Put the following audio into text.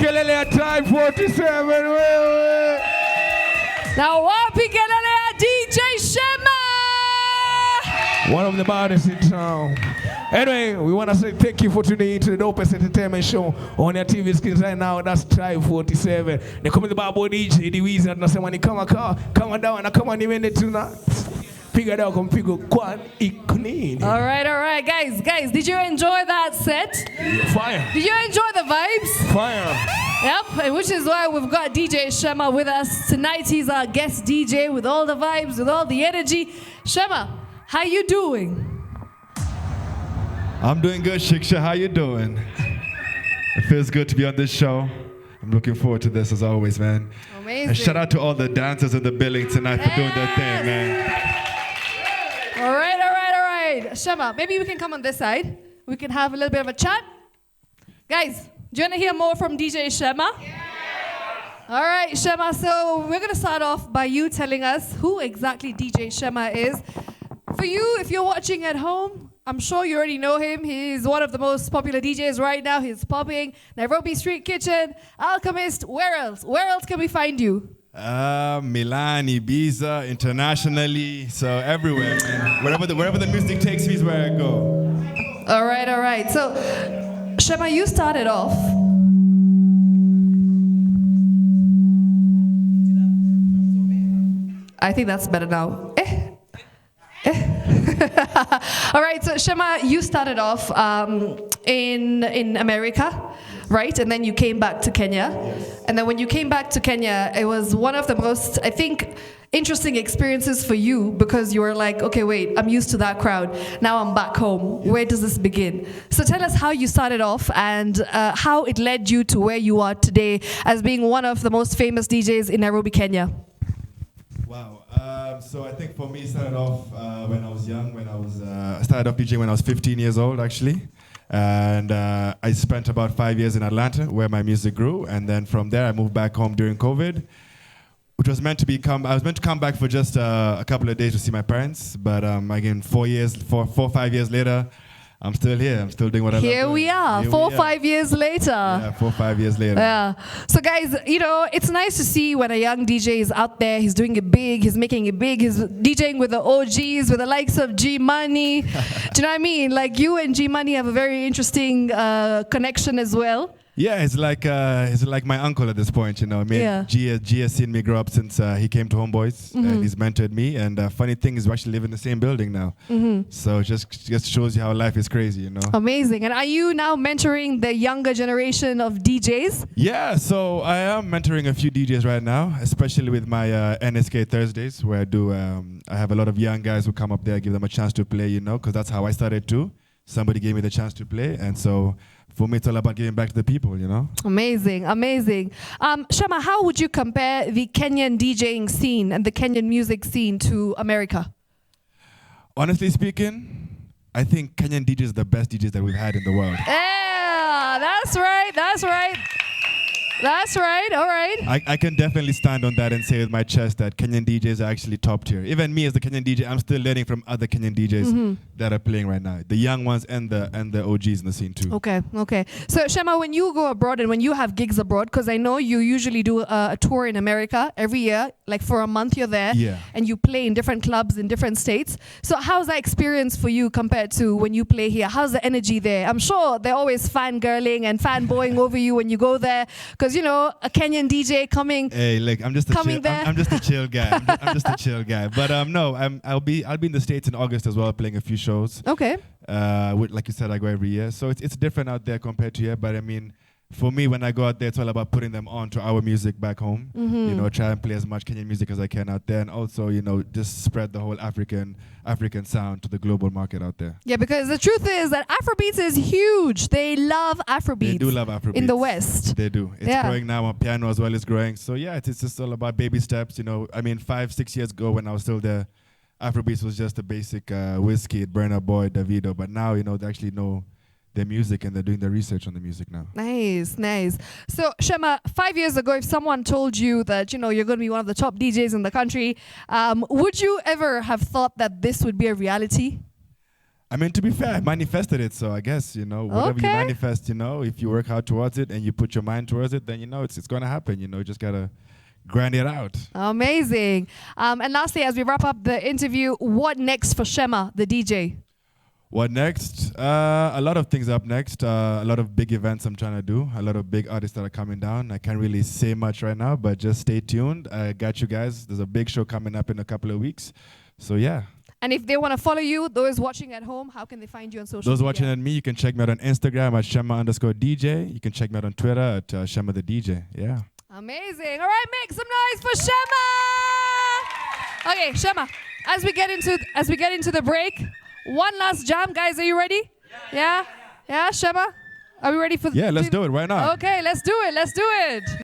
kelele at Tribe47. Now wapi kelele at DJ Shemma. One of the baddest in town. Anyway, we want to say thank you for tuning in to the dopest entertainment show on your TV screens right now. That's Tribe47. They come in the Babo DJ, the Weezy, and say when you come down, and come on, you minute tonight. Figure it out, come figure Kwan Ikunin. All right, guys, did you enjoy that set? Fire. Did you enjoy the vibes? Fire. Yep, and which is why we've got DJ Shema with us tonight. He's our guest DJ with all the vibes, with all the energy. Shema, how you doing? I'm doing good, Shiksha. How you doing? It feels good to be on this show. I'm looking forward to this as always, man. Amazing. And shout out to all the dancers in the building tonight for doing their thing, man. All right. Shema, maybe we can come on this side. We can have a little bit of a chat. Guys, do you want to hear more from DJ Shema? Yeah. All right, Shema, so we're going to start off by you telling us who exactly DJ Shema is. For you, if you're watching at home, I'm sure you already know him. He's one of the most popular DJs right now. He's popping. Nairobi Street Kitchen, Alchemist. Where else? Where else can we find you? Milan, Ibiza, internationally, so everywhere, man. Wherever the music takes me is where I go. All right. So, Shema, you started off. I think that's better now. All right, so Shema, you started off in America, right? And then you came back to Kenya. Yes. And then when you came back to Kenya, it was one of the most, I think, interesting experiences for you because you were like, okay, wait, I'm used to that crowd. Now I'm back home. Where does this begin? So tell us how you started off and how it led you to where you are today as being one of the most famous DJs in Nairobi, Kenya. Wow. So I think for me, it started off when I was young. I started off DJing when I was 15 years old, actually. And I spent about 5 years in Atlanta, where my music grew. And then from there, I moved back home during COVID, which was meant to I was meant to come back for just a couple of days to see my parents. But again, 4 or 5 years later, I'm still here. I'm still doing what I love doing. Here we are, 4 or 5 years later. Yeah, 4 or 5 years later. Yeah. So guys, it's nice to see when a young DJ is out there, he's doing it big, he's making it big, he's DJing with the OGs, with the likes of G Money. Do you know what I mean? Like you and G Money have a very interesting connection as well. Yeah, he's like my uncle at this point, I mean, Yeah. G has seen me grow up since he came to Homeboys, and he's mentored me. And funny thing is, we actually live in the same building now. So it just shows you how life is crazy, Amazing. And are you now mentoring the younger generation of DJs? Yeah, so I am mentoring a few DJs right now, especially with my NSK Thursdays, where I have a lot of young guys who come up there, give them a chance to play, because that's how I started too. Somebody gave me the chance to play, and so for me, it's all about giving back to the people, Amazing. Shema, how would you compare the Kenyan DJing scene and the Kenyan music scene to America? Honestly speaking, I think Kenyan DJs are the best DJs that we've had in the world. Yeah, that's right. All right. I can definitely stand on that and say with my chest that Kenyan DJs are actually top tier. Even me as the Kenyan DJ, I'm still learning from other Kenyan DJs that are playing right now. The young ones and the OGs in the scene too. Okay. So Shema, when you go abroad and when you have gigs abroad, because I know you usually do a tour in America every year, like for a month you're there, and you play in different clubs in different states. So how's that experience for you compared to when you play here? How's the energy there? I'm sure they're always fangirling and fanboying over you when you go there. Because, a Kenyan DJ coming. Hey, look, I'm just a chill guy. I'm just a chill guy. But no, I'll be in the States in August as well, playing a few shows. Okay. Like you said, I go every year, so it's different out there compared to here. But I mean, for me, when I go out there, it's all about putting them on to our music back home. Try and play as much Kenyan music as I can out there, and also, just spread the whole African sound to the global market out there. Yeah, because the truth is that Afrobeats is huge. They love Afrobeats. They do love Afrobeats. In the West. They do. It's growing now. On piano as well is growing. So yeah, it's just all about baby steps. I mean, 5-6 years ago when I was still there, Afrobeats was just a basic Wizkid, Burna Boy, Davido. But now, they actually know their music and they're doing the research on the music now. Nice. So Shema, 5 years ago, if someone told you that, you're going to be one of the top DJs in the country, would you ever have thought that this would be a reality? I mean, to be fair, I manifested it, so I guess, whatever you manifest, if you work hard towards it and you put your mind towards it, then, it's going to happen, you just got to grind it out. Amazing. And lastly, as we wrap up the interview, what next for Shema, the DJ? What next? A lot of things up next. A lot of big events I'm trying to do. A lot of big artists that are coming down. I can't really say much right now, but just stay tuned. I got you guys. There's a big show coming up in a couple of weeks. So, yeah. And if they want to follow you, those watching at home, how can they find you on social media? Those watching at me, you can check me out on Instagram at Shema_DJ. You can check me out on Twitter at Shema the DJ. Yeah. Amazing. All right, make some noise for Shema. Okay, Shema, as we get into the break, one last jam, guys. Are you ready? Yeah? Yeah, Shema? Are we ready for Yeah, let's do it right now. Okay, let's do it. Let's do it.